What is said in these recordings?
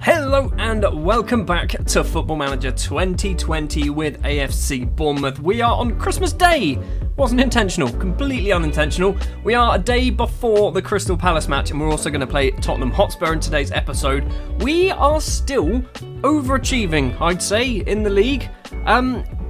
Hello and welcome back to Football Manager 2020 with AFC Bournemouth. We are on Christmas Day. Wasn't intentional, completely unintentional. We are a day before the Crystal Palace match and we're also going to play Tottenham Hotspur in today's episode. We are still overachieving, I'd say, in the league.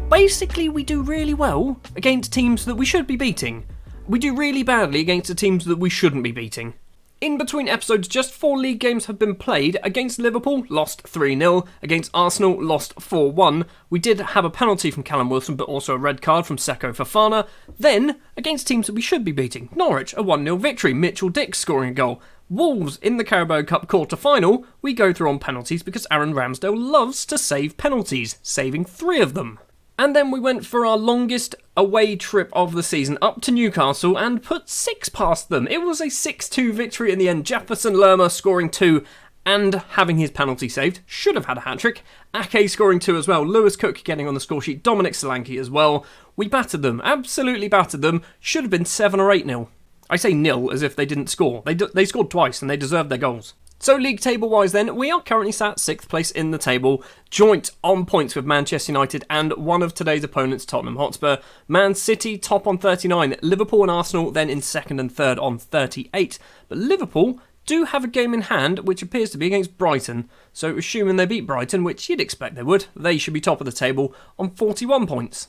Basically, we do really well against teams that we should be beating. We do really badly against the teams that we shouldn't be beating. In between episodes, just 4 league games have been played. Against Liverpool, lost 3-0. Against Arsenal, lost 4-1. We did have a penalty from Callum Wilson, but also a red card from Seko Fofana. Then, against teams that we should be beating. Norwich, a 1-0 victory. Mitchell Dix scoring a goal. Wolves in the Carabao Cup quarter-final. We go through on penalties because Aaron Ramsdale loves to save penalties, saving 3 of them. And then we went for our longest away trip of the season up to Newcastle and put 6 past them. It was a 6-2 victory in the end. Jefferson Lerma scoring 2 and having his penalty saved. Should have had a hat-trick. Ake scoring 2 as well. Lewis Cook getting on the score sheet. Dominic Solanke as well. We battered them. Absolutely battered them. Should have been 7 or 8-0. I say nil as if they didn't score. They scored twice and they deserved their goals. So league table-wise then, we are currently sat 6th place in the table, joint on points with Manchester United and one of today's opponents, Tottenham Hotspur. Man City top on 39, Liverpool and Arsenal then in 2nd and 3rd on 38. But Liverpool do have a game in hand, which appears to be against Brighton. So assuming they beat Brighton, which you'd expect they would, they should be top of the table on 41 points.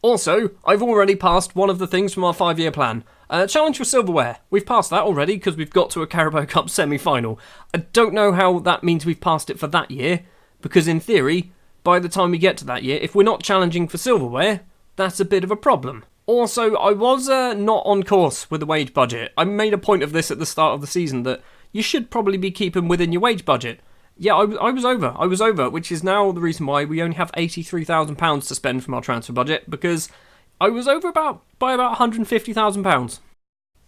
Also, I've already passed one of the things from our 5-year plan. Challenge for silverware. We've passed that already because we've got to a Carabao Cup semi-final. I don't know how that means we've passed it for that year, because in theory, by the time we get to that year, if we're not challenging for silverware, that's a bit of a problem. Also, I was not on course with the wage budget. I made a point of this at the start of the season that you should probably be keeping within your wage budget. Yeah, I was over, which is now the reason why we only have £83,000 to spend from our transfer budget, because I was over by about £150,000.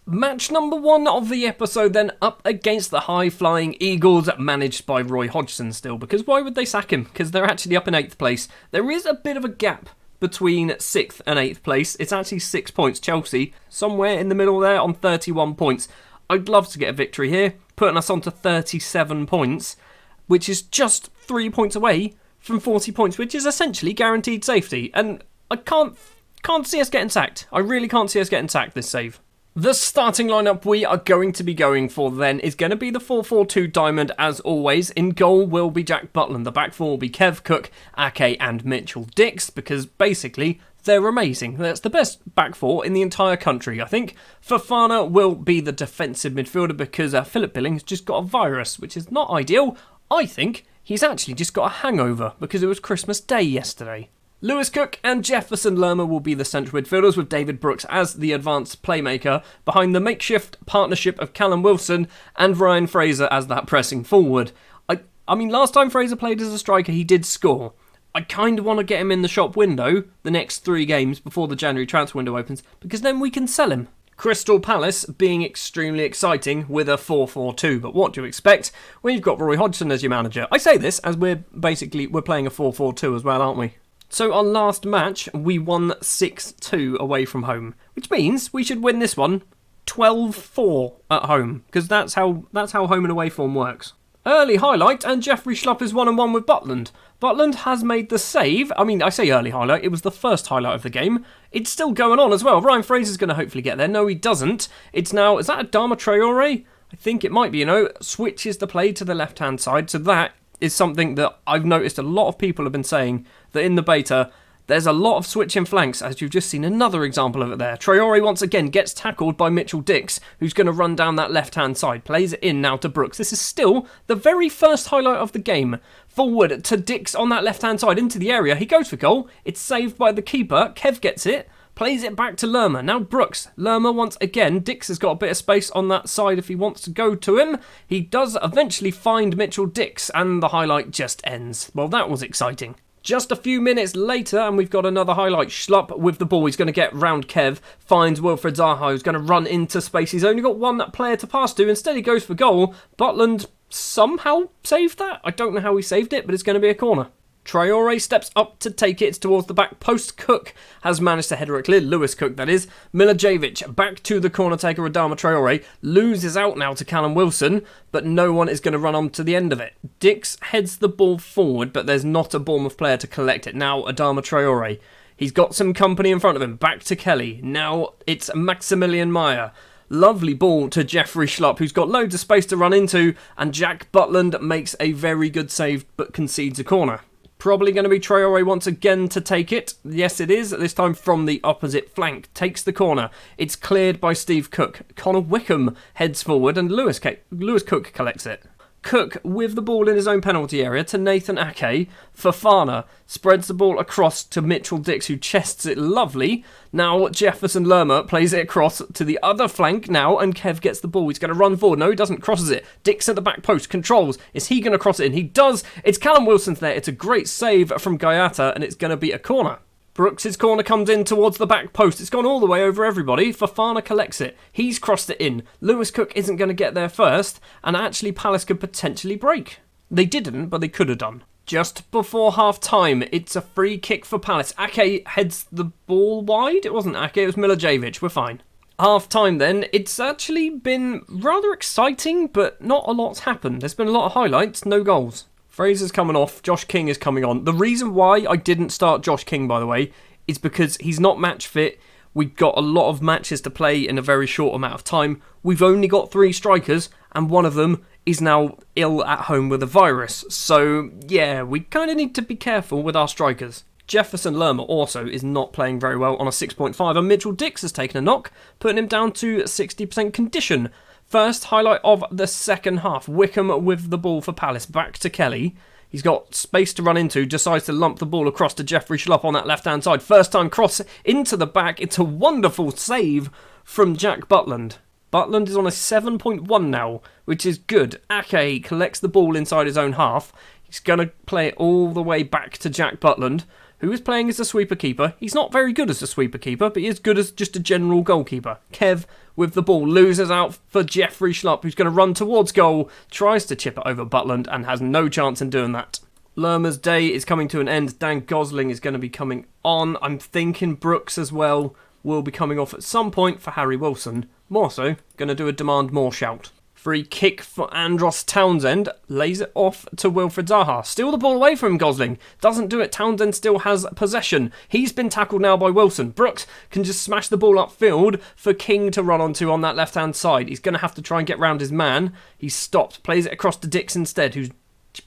Match number 1 of the episode then, up against the high-flying Eagles, managed by Roy Hodgson still, because why would they sack him? Because they're actually up in 8th place. There is a bit of a gap between 6th and 8th place. It's actually 6 points. Chelsea, somewhere in the middle there on 31 points. I'd love to get a victory here, putting us on to 37 points, which is just 3 points away from 40 points, which is essentially guaranteed safety. And I can't see us getting sacked. I really can't see us getting sacked this save. The starting lineup we are going to be going for then is going to be the 4-4-2 diamond as always. In goal will be Jack Butland. The back 4 will be Kev Cook, Ake and Mitchell Dix, because basically they're amazing. That's the best back 4 in the entire country, I think. Fofana will be the defensive midfielder because Philip Billing has just got a virus, which is not ideal. I think he's actually just got a hangover because it was Christmas Day yesterday. Lewis Cook and Jefferson Lerma will be the central midfielders with David Brooks as the advanced playmaker behind the makeshift partnership of Callum Wilson and Ryan Fraser as that pressing forward. I mean, last time Fraser played as a striker, he did score. I kind of want to get him in the shop window the next 3 games before the January transfer window opens because then we can sell him. Crystal Palace being extremely exciting with a 4-4-2, but what do you expect when you've got Roy Hodgson as your manager? I say this as we're playing a 4-4-2 as well, aren't we? So our last match, we won 6-2 away from home, which means we should win this one 12-4 at home, because that's how home and away form works. Early highlight, and Jeffrey Schlupp is 1-1 with Butland. Butland has made the save. I mean, I say early highlight, it was the first highlight of the game. It's still going on as well. Ryan Fraser's going to hopefully get there. No, he doesn't. It's now, is that Adama Traore? I think it might be, switches the play to the left-hand side. So that is something that I've noticed a lot of people have been saying, that in the beta, there's a lot of switching flanks, as you've just seen another example of it there. Traore once again gets tackled by Mitchell Dix, who's going to run down that left-hand side. Plays it in now to Brooks. This is still the very first highlight of the game. Forward to Dix on that left-hand side into the area. He goes for goal. It's saved by the keeper. Kev gets it. Plays it back to Lerma. Now Brooks. Lerma once again. Dix has got a bit of space on that side if he wants to go to him. He does eventually find Mitchell Dix, and the highlight just ends. Well, that was exciting. Just a few minutes later, and we've got another highlight. Schlupp with the ball. He's going to get round Kev. Finds Wilfred Zaha, who's going to run into space. He's only got one player to pass to. Instead, he goes for goal. Butland somehow saved that. I don't know how he saved it, but it's going to be a corner. Traore steps up to take it towards the back post. Cook has managed to header it clear. Lewis Cook, that is. Milicevic back to the corner taker. Adama Traore loses out now to Callum Wilson, but no one is going to run on to the end of it. Dix heads the ball forward, but there's not a Bournemouth player to collect it. Now Adama Traore. He's got some company in front of him. Back to Kelly. Now it's Maximilian Meyer. Lovely ball to Jeffrey Schlupp, who's got loads of space to run into, and Jack Butland makes a very good save but concedes a corner. Probably going to be Traore once again to take it. Yes, it is. This time from the opposite flank. Takes the corner. It's cleared by Steve Cook. Connor Wickham heads forward and Lewis Cook collects it. Cook with the ball in his own penalty area to Nathan Ake. Fofana spreads the ball across to Mitchell Dix, who chests it lovely. Now Jefferson Lerma plays it across to the other flank now, and Kev gets the ball. He's going to run forward. No, he doesn't. Crosses it. Dix at the back post. Controls. Is he going to cross it in? He does. It's Callum Wilson's there. It's a great save from Gaiata, and it's going to be a corner. Brooks' corner comes in towards the back post. It's gone all the way over everybody. Fofana collects it. He's crossed it in. Lewis Cook isn't going to get there first, and actually Palace could potentially break. They didn't, but they could have done. Just before half-time, it's a free kick for Palace. Ake heads the ball wide. It wasn't Ake, it was Milicevic. We're fine. Half-time then, it's actually been rather exciting, but not a lot's happened. There's been a lot of highlights, no goals. Fraser's coming off, Josh King is coming on. The reason why I didn't start Josh King, by the way, is because he's not match fit. We've got a lot of matches to play in a very short amount of time. We've only got 3 strikers, and one of them is now ill at home with a virus. So, yeah, we kind of need to be careful with our strikers. Jefferson Lerma also is not playing very well on a 6.5, and Mitchell Dix has taken a knock, putting him down to 60% condition. First highlight of the second half. Wickham with the ball for Palace. Back to Kelly. He's got space to run into. Decides to lump the ball across to Jeffrey Schlupp on that left-hand side. First time cross into the back. It's a wonderful save from Jack Butland. Butland is on a 7.1 now, which is good. Ake collects the ball inside his own half. He's going to play it all the way back to Jack Butland, who is playing as a sweeper keeper. He's not very good as a sweeper keeper, but he is good as just a general goalkeeper. Kev with the ball loses out for Jeffrey Schlupp, who's going to run towards goal, tries to chip it over Butland and has no chance in doing that. Lerma's day is coming to an end. Dan Gosling is going to be coming on. I'm thinking Brooks as well will be coming off at some point for Harry Wilson. More so, going to do a demand more shout. Free kick for Andros Townsend. Lays it off to Wilfred Zaha. Steal the ball away from Gosling. Doesn't do it. Townsend still has possession. He's been tackled now by Wilson. Brooks can just smash the ball upfield for King to run onto on that left-hand side. He's going to have to try and get round his man. He's stopped. Plays it across to Dix instead, who's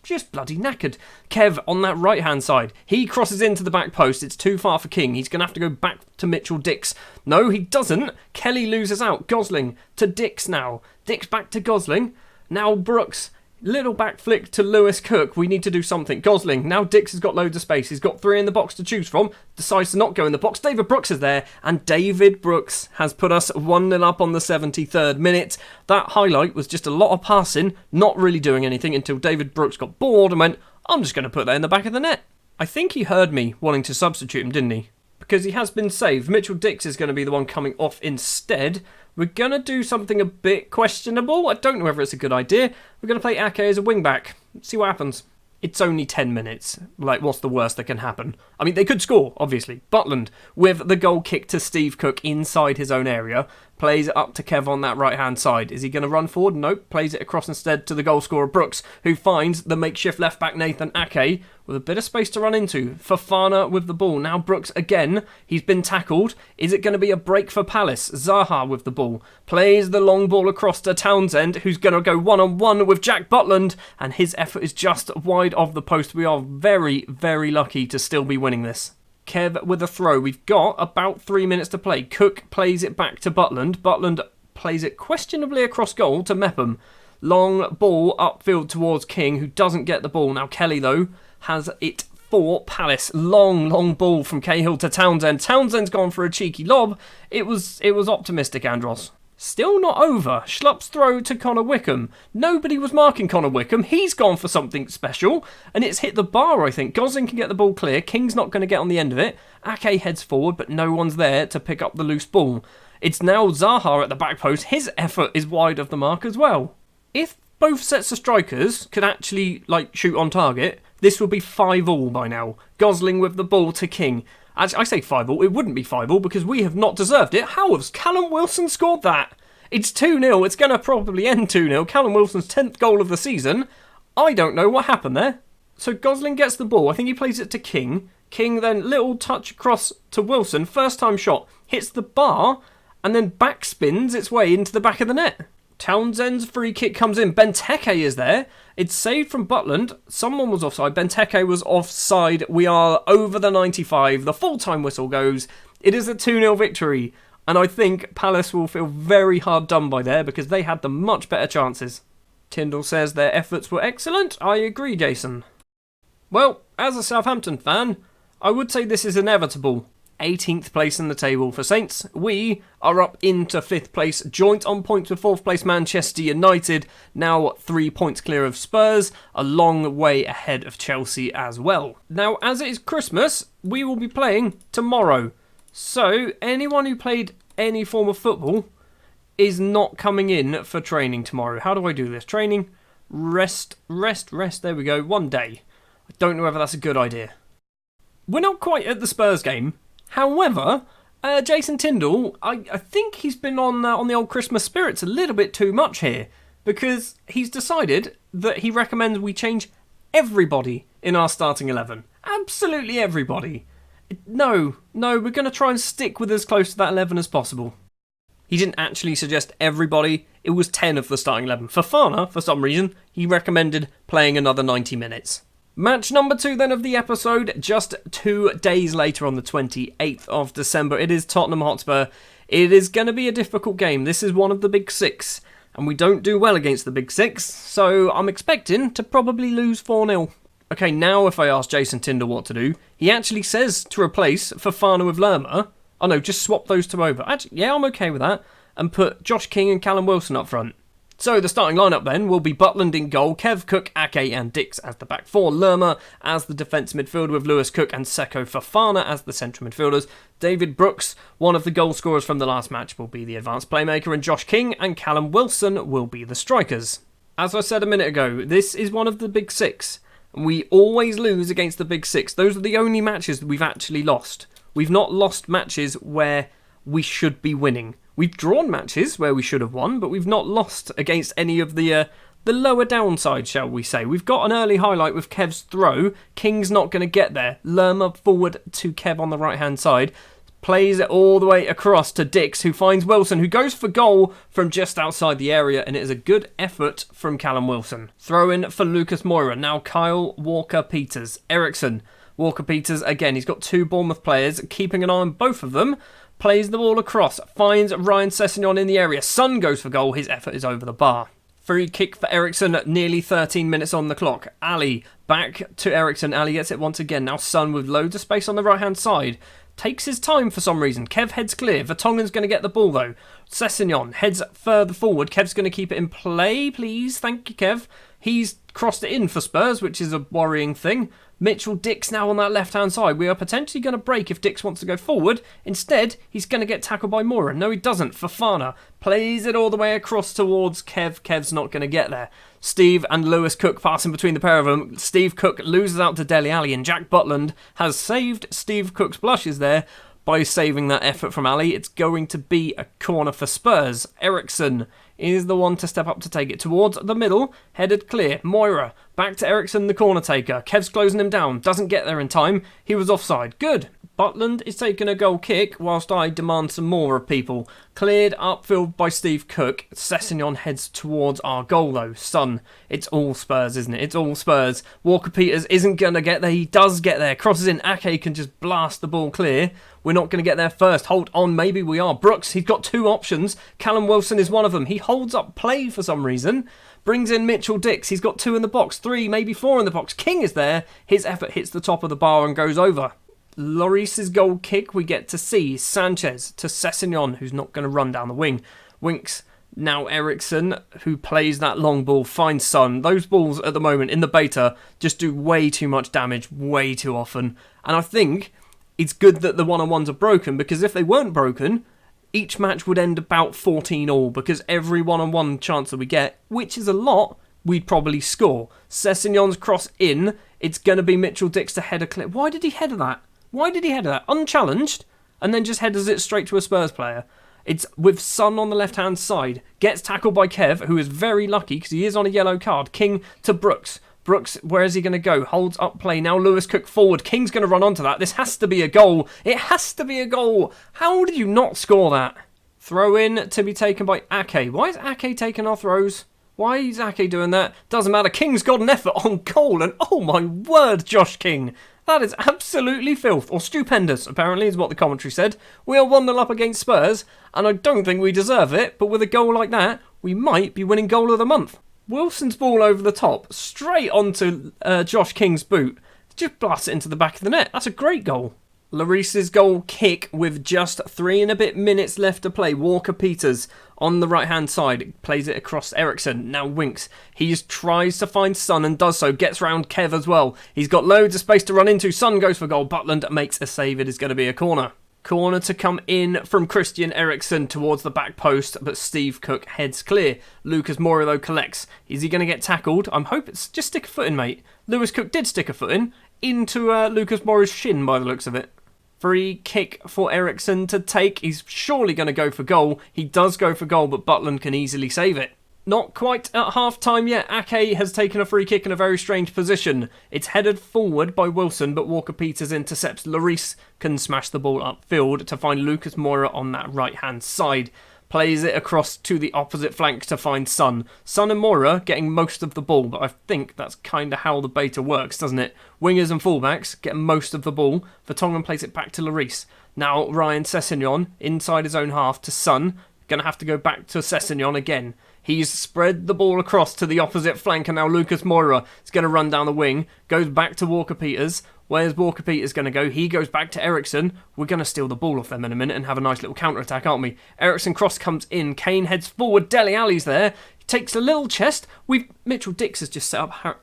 just bloody knackered. Kev on that right-hand side. He crosses into the back post. It's too far for King. He's going to have to go back to Mitchell Dix. No, he doesn't. Kelly loses out. Gosling to Dix now. Dix back to Gosling. Now Brooks. Little back flick to Lewis Cook. We need to do something. Gosling. Now Dix has got loads of space. He's got 3 in the box to choose from. Decides to not go in the box. David Brooks is there. And David Brooks has put us 1-0 up on the 73rd minute. That highlight was just a lot of passing, not really doing anything until David Brooks got bored and went, I'm just going to put that in the back of the net. I think he heard me wanting to substitute him, didn't he? Because he has been saved. Mitchell Dix is going to be the one coming off instead. We're going to do something a bit questionable. I don't know whether it's a good idea. We're going to play Ake as a wing-back. See what happens. It's only 10 minutes. Like, what's the worst that can happen? I mean, they could score, obviously. Butland, with the goal kick to Steve Cook inside his own area, plays it up to Kev on that right-hand side. Is he going to run forward? Nope. Plays it across instead to the goal scorer, Brooks, who finds the makeshift left-back Nathan Ake with a bit of space to run into. Fofana with the ball. Now Brooks again. He's been tackled. Is it going to be a break for Palace? Zaha with the ball. Plays the long ball across to Townsend, who's going to go one-on-one with Jack Butland, and his effort is just wide of the post. We are very, very lucky to still be winning this. Kev with a throw. We've got about 3 minutes to play. Cook plays it back to Butland. Butland plays it questionably across goal to Mepham. Long ball upfield towards King, who doesn't get the ball. Now Kelly, though, has it for Palace. Long ball from Cahill to Townsend. Townsend's gone for a cheeky lob. It was optimistic, Andros. Still not over. Schlupp's throw to Connor Wickham. Nobody was marking Connor Wickham. He's gone for something special, and it's hit the bar, I think. Gosling can get the ball clear. King's not going to get on the end of it. Ake heads forward, but no one's there to pick up the loose ball. It's now Zaha at the back post. His effort is wide of the mark as well. If both sets of strikers could actually shoot on target, this would be 5-all by now. Gosling with the ball to King. Actually, I say 5-all, it wouldn't be 5-all because we have not deserved it. How has Callum Wilson scored that? It's 2-0, it's going to probably end 2-0. Callum Wilson's 10th goal of the season. I don't know what happened there. So Gosling gets the ball, I think he plays it to King. King then little touch across to Wilson, first time shot, hits the bar, and then backspins its way into the back of the net. Townsend's free kick comes in. Benteke is there. It's saved from Butland. Someone was offside. Benteke was offside. We are over the 95. The full-time whistle goes. It is a 2-0 victory. And I think Palace will feel very hard done by there because they had the much better chances. Tyndall says their efforts were excellent. I agree, Jason. Well, as a Southampton fan, I would say this is inevitable. 18th place in the table for Saints. We are up into 5th place, joint on points with 4th place Manchester United, now 3 points clear of Spurs, a long way ahead of Chelsea as well. Now, as it is Christmas, we will be playing tomorrow. So, anyone who played any form of football is not coming in for training tomorrow. How do I do this? Training, rest, there we go, 1 day. I don't know whether that's a good idea. We're not quite at the Spurs game. However, Jason Tyndall, I think he's been on the old Christmas spirits a little bit too much here, because he's decided that he recommends we change everybody in our starting 11. Absolutely everybody. No, we're going to try and stick with as close to that 11 as possible. He didn't actually suggest everybody, it was 10 of the starting 11. Fofana, for some reason, he recommended playing another 90 minutes. Match number 2 then of the episode, just 2 days later on the 28th of December. It is Tottenham Hotspur. It is going to be a difficult game. This is one of the big 6, and we don't do well against the big 6, so I'm expecting to probably lose 4-0. Okay, now if I ask Jason Tyndall what to do, he actually says to replace Fofana with Lerma. Oh no, just swap those two over. Actually, yeah, I'm okay with that. And put Josh King and Callum Wilson up front. So the starting lineup then will be Butland in goal, Kev, Cook, Ake and Dix as the back four, Lerma as the defence midfielder with Lewis, Cook and Seko Fofana as the central midfielders. David Brooks, one of the goal scorers from the last match, will be the advanced playmaker, and Josh King and Callum Wilson will be the strikers. As I said a minute ago, this is one of the big 6. We always lose against the big 6. Those are the only matches that we've actually lost. We've not lost matches where we should be winning. We've drawn matches where we should have won, but we've not lost against any of the lower downside, shall we say. We've got an early highlight with Kev's throw. King's not going to get there. Lerma forward to Kev on the right-hand side. Plays it all the way across to Dix, who finds Wilson, who goes for goal from just outside the area, and it is a good effort from Callum Wilson. Throw in for Lucas Moura. Now Kyle Walker-Peters. Ericsson. Walker-Peters, again, he's got 2 Bournemouth players, keeping an eye on both of them. Plays the ball across, finds Ryan Sessegnon in the area. Son goes for goal, his effort is over the bar. Free kick for Ericsson, nearly 13 minutes on the clock. Ali back to Ericsson. Ali gets it once again. Now Son with loads of space on the right-hand side. Takes his time for some reason. Kev heads clear. Vertonghen's going to get the ball though. Sessegnon heads further forward. Kev's going to keep it in play, please. Thank you, Kev. He's crossed it in for Spurs, which is a worrying thing. Mitchell Dix now on that left-hand side. We are potentially going to break if Dix wants to go forward. Instead, he's going to get tackled by Moura. No, he doesn't. Fofana plays it all the way across towards Kev. Kev's not going to get there. Steve and Lewis Cook passing between the pair of them. Steve Cook loses out to Dele Alli, and Jack Butland has saved Steve Cook's blushes there by saving that effort from Ali. It's going to be a corner for Spurs. Ericsson is the one to step up to take it towards the middle. Headed clear. Moira back to Ericsson, the corner taker. Kev's closing him down. Doesn't get there in time. He was offside. Good. Butland is taking a goal kick whilst I demand some more of people. Cleared upfield by Steve Cook. Sessegnon heads towards our goal though. Son, it's all Spurs, isn't it? It's all Spurs. Walker-Peters isn't going to get there. He does get there. Crosses in. Ake can just blast the ball clear. We're not going to get there first. Hold on, maybe we are. Brooks, he's got 2 options. Callum Wilson is one of them. He holds up play for some reason. Brings in Mitchell Dix. He's got 2 in the box. 3, maybe 4 in the box. King is there. His effort hits the top of the bar and goes over. Lloris's goal kick we get to see. Sanchez to Sessegnon, who's not going to run down the wing. Winks. Now Ericsson, who plays that long ball, finds Son. Those balls at the moment in the beta just do way too much damage way too often. And I think it's good that the one-on-ones are broken, because if they weren't broken, each match would end about 14-all, because every one-on-one chance that we get, which is a lot, we'd probably score. Sessegnon's cross in. It's going to be Mitchell Dix to header clear. Why did he header that? Unchallenged, and then just headers it straight to a Spurs player. It's with Son on the left-hand side. Gets tackled by Kev, who is very lucky because he is on a yellow card. King to Brooks. Brooks, where is he going to go? Holds up play. Now Lewis Cook forward. King's going to run onto that. This has to be a goal. It has to be a goal. How did you not score that? Throw in to be taken by Ake. Why is Ake taking our throws? Why is Ake doing that? Doesn't matter. King's got an effort on goal. And oh my word, Josh King. That is absolutely filth. Or stupendous, apparently, is what the commentary said. We are 1-0 up against Spurs. And I don't think we deserve it. But with a goal like that, we might be winning goal of the month. Wilson's ball over the top, straight onto Josh King's boot. Just blasts it into the back of the net. That's a great goal. Lloris's goal kick with just 3 and a bit minutes left to play. Walker-Peters on the right-hand side. Plays it across Eriksson. Now Winks. He just tries to find Son and does so. Gets round Kev as well. He's got loads of space to run into. Son goes for goal. Butland makes a save. It is going to be a corner. Corner to come in from Christian Eriksen towards the back post, but Steve Cook heads clear. Lucas Moura, though, collects. Is he going to get tackled? I'm hoping it's just stick a foot in, mate. Lewis Cook did stick a foot in, into Lucas Moura's shin by the looks of it. Free kick for Eriksen to take. He's surely going to go for goal. He does go for goal, but Butland can easily save it. Not quite at half-time yet. Ake has taken a free kick in a very strange position. It's headed forward by Wilson, but Walker-Peters intercepts. Lloris can smash the ball upfield to find Lucas Moura on that right-hand side. Plays it across to the opposite flank to find Son. Son and Moura getting most of the ball, but I think that's kind of how the beta works, doesn't it? Wingers and fullbacks get most of the ball. Vertonghen plays it back to Lloris. Now Ryan Sessegnon inside his own half to Son. Going to have to go back to Sessegnon again. He's spread the ball across to the opposite flank, and now Lucas Moura is going to run down the wing. Goes back to Walker-Peters. Where's Walker-Peters going to go? He goes back to Eriksson. We're going to steal the ball off them in a minute and have a nice little counter-attack, aren't we? Eriksson cross comes in. Kane heads forward. Dele Alli's there. He takes a little chest. Mitchell Dix has just set up...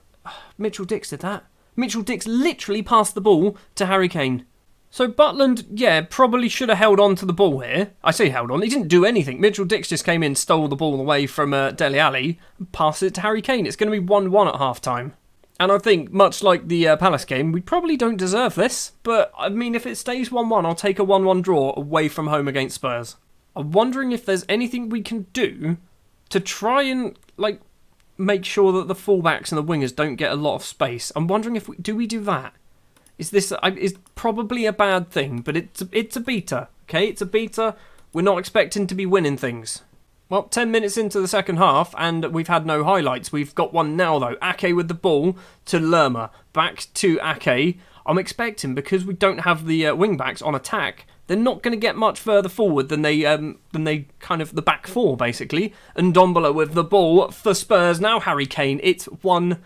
Mitchell Dix did that. Mitchell Dix literally passed the ball to Harry Kane. So Butland, yeah, probably should have held on to the ball here. I say held on. He didn't do anything. Mitchell Dix just came in, stole the ball away from Dele Alli, and passed it to Harry Kane. It's going to be 1-1 at half-time. And I think, much like the Palace game, we probably don't deserve this. But, I mean, if it stays 1-1, I'll take a 1-1 draw away from home against Spurs. I'm wondering if there's anything we can do to try and, make sure that the fullbacks and the wingers don't get a lot of space. I'm wondering if we do that? Is probably a bad thing, but it's a beta, okay? It's a beta. We're not expecting to be winning things. Well, 10 minutes into the second half, and we've had no highlights. We've got one now, though. Ake with the ball to Lerma. Back to Ake. I'm expecting, because we don't have the wing-backs on attack, they're not going to get much further forward than they kind of the back four, basically. And Ndombele with the ball for Spurs. Now Harry Kane. It's 1-0.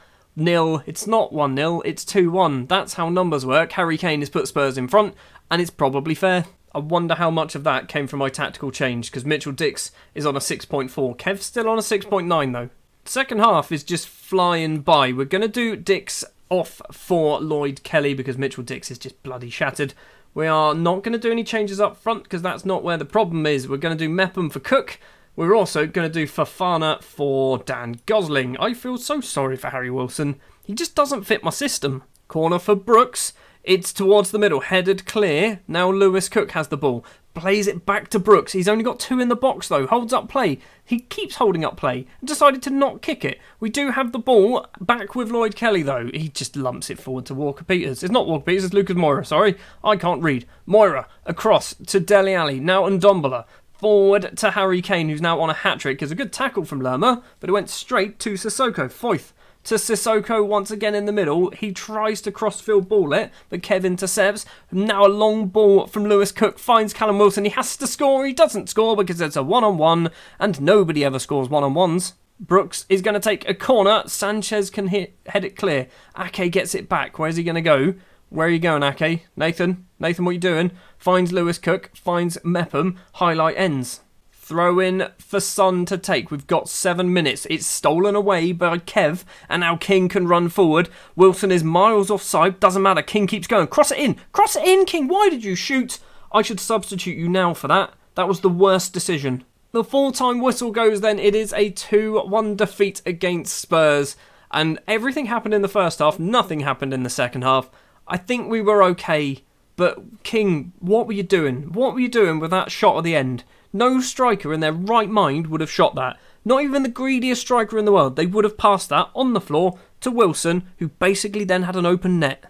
It's not 1-0, it's 2-1. That's how numbers work. Harry Kane has put Spurs in front, and it's probably fair. I wonder how much of that came from my tactical change, because Mitchell Dix is on a 6.4. Kev's still on a 6.9, though. Second half is just flying by. We're going to do Dix off for Lloyd Kelly, because Mitchell Dix is just bloody shattered. We are not going to do any changes up front, because that's not where the problem is. We're going to do Mepham for Cook. We're also going to do Fofana for Dan Gosling. I feel so sorry for Harry Wilson. He just doesn't fit my system. Corner for Brooks. It's towards the middle. Headed clear. Now Lewis Cook has the ball. Plays it back to Brooks. He's only got 2 in the box, though. Holds up play. He keeps holding up play. And decided to not kick it. We do have the ball back with Lloyd Kelly, though. He just lumps it forward to Walker-Peters. It's not Walker-Peters, it's Lucas Moura. Sorry. I can't read. Moira across to Dele Alli. Now Ndombele. Forward to Harry Kane, who's now on a hat-trick. It's a good tackle from Lerma, but it went straight to Sissoko. Foyth to Sissoko once again in the middle. He tries to cross-field ball it, but Kev intercepts. Now a long ball from Lewis Cook finds Callum Wilson. He has to score. He doesn't score because it's a one-on-one, and nobody ever scores one-on-ones. Brooks is going to take a corner. Sanchez can head it clear. Ake gets it back. Where's he going to go? Where are you going, Ake? Nathan, what are you doing? Finds Lewis Cook, finds Mepham. Highlight ends. Throw in for Son to take. We've got 7 minutes. It's stolen away by Kev, and now King can run forward. Wilson is miles offside. Doesn't matter. King keeps going. Cross it in. Cross it in, King. Why did you shoot? I should substitute you now for that. That was the worst decision. The full-time whistle goes then. It is a 2-1 defeat against Spurs. And everything happened in the first half. Nothing happened in the second half. I think we were okay. But, King, what were you doing? What were you doing with that shot at the end? No striker in their right mind would have shot that. Not even the greediest striker in the world. They would have passed that on the floor to Wilson, who basically then had an open net.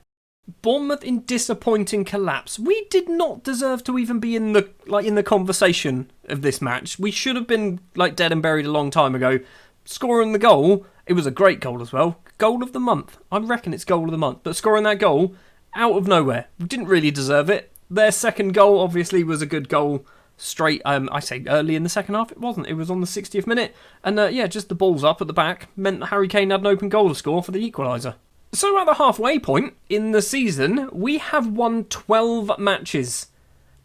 Bournemouth in disappointing collapse. We did not deserve to even be in the conversation of this match. We should have been dead and buried a long time ago. Scoring the goal, it was a great goal as well. Goal of the month. I reckon it's goal of the month. But scoring that goal out of nowhere. We didn't really deserve it. Their second goal obviously was a good goal straight, I say early in the second half. It wasn't. It was on the 60th minute. And just the balls up at the back meant that Harry Kane had an open goal to score for the equaliser. So at the halfway point in the season, we have won 12 matches.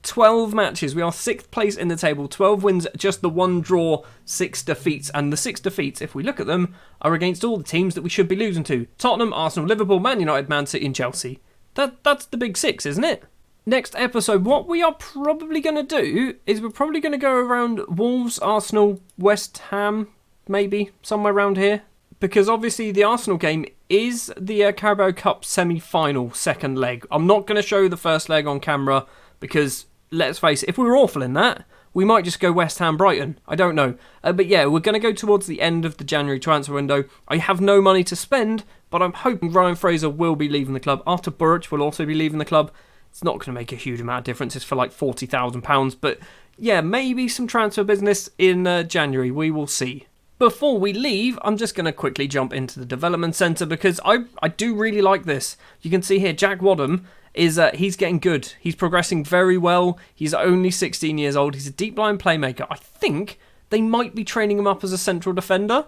12 matches. We are 6th place in the table. 12 wins, just the 1 draw, 6 defeats. And the 6 defeats, if we look at them, are against all the teams that we should be losing to. Tottenham, Arsenal, Liverpool, Man United, Man City and Chelsea. That's the big 6, isn't it? Next episode, what we are probably going to do is we're probably going to go around Wolves, Arsenal, West Ham, maybe, somewhere around here. Because obviously the Arsenal game is the Carabao Cup semi-final second leg. I'm not going to show the first leg on camera because, let's face it, if we were awful in that, we might just go West Ham Brighton. I don't know. But yeah, we're going to go towards the end of the January transfer window. I have no money to spend, but I'm hoping Ryan Fraser will be leaving the club. Artur Buric will also be leaving the club. It's not going to make a huge amount of difference. It's for £40,000. But yeah, maybe some transfer business in January. We will see. Before we leave, I'm just going to quickly jump into the development centre because I do really like this. You can see here, Jack Wadham he's getting good. He's progressing very well. He's only 16 years old. He's a deep line playmaker. I think they might be training him up as a central defender.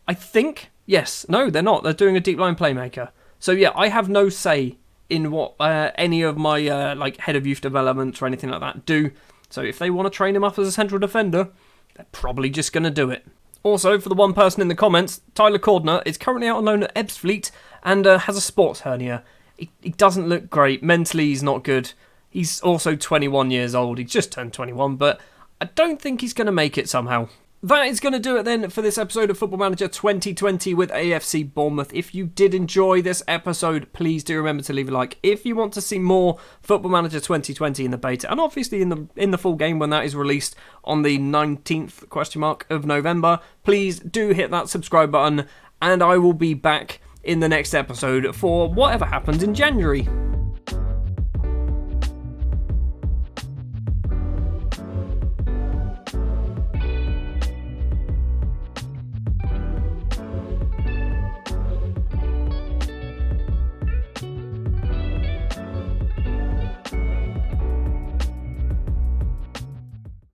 I think. Yes. No, they're not. They're doing a deep line playmaker. So yeah, I have no say in what any of my head of youth development or anything like that do. So if they want to train him up as a central defender, they're probably just going to do it. Also, for the one person in the comments, Tyler Cordner is currently out on loan at Ebbsfleet and has a sports hernia. He doesn't look great. Mentally, he's not good. He's also 21 years old. He's just turned 21, but I don't think he's going to make it somehow. That is going to do it then for this episode of Football Manager 2020 with AFC Bournemouth. If you did enjoy this episode, please do remember to leave a like. If you want to see more Football Manager 2020 in the beta, and obviously in the full game when that is released on the 19th of November, please do hit that subscribe button, and I will be back in the next episode for whatever happens in January.